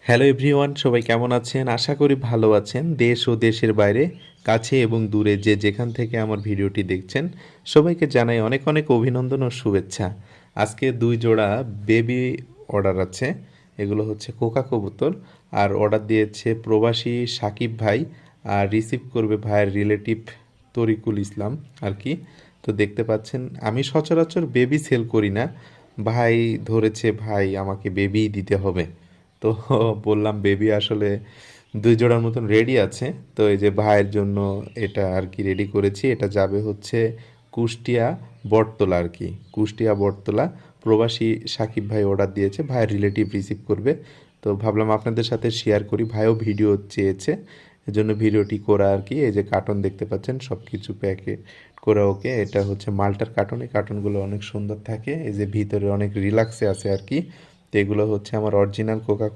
Hello everyone, সবাই কেমন আছেন? আশা করি ভালো আছেন। দেশ ও দেশের বাইরে, কাছে এবং দূরে যে যেখান থেকে আমার ভিডিওটি দেখছেন, সবাইকে জানাই অনেক অনেক অভিনন্দন ও শুভেচ্ছা। আজকে 2 জোড়া বেবি অর্ডার আছে। এগুলো হচ্ছে কোকা কবুতর, আর অর্ডার দিয়েছে প্রবাসী সাকিব ভাই, আর রিসিভ করবে ভাইয়ের রিলেটিভ তরিকুল ইসলাম আর কি। তো দেখতে পাচ্ছেন আমি সচরাচর বেবি সেল করি না, ভাই ধরেছে ভাই আমাকে বেবিই দিতে হবে। তো বললাম বেবি আসলে 2 জোড়ার মতন রেডি আছে। তো এই যে ভাইয়ের জন্য এটা আর কি রেডি করেছি। এটা যাবে হচ্ছে কুষ্টিয়া বটতলা আর কি, কুষ্টিয়া বটতলা। প্রবাসী সাকিব ভাই অর্ডার দিয়েছে, ভাইয়ের রিলেটিভ রিসিভ করবে। তো ভাবলাম আপনাদের সাথে শেয়ার করি, ভাইও ভিডিও চেয়েছে, এজন্য ভিডিওটি করা আর কি। এই যে কার্টন দেখতে পাচ্ছেন, সব কিছু প্যাকেট করা ওকে। এটা হচ্ছে মাল্টার কার্টন, এই কার্টনগুলো অনেক সুন্দর থাকে। এই যে ভিতরে অনেক রিল্যাক্সে আছে আর কি। তো এগুলো হচ্ছে আমার অরিজিনাল কোকা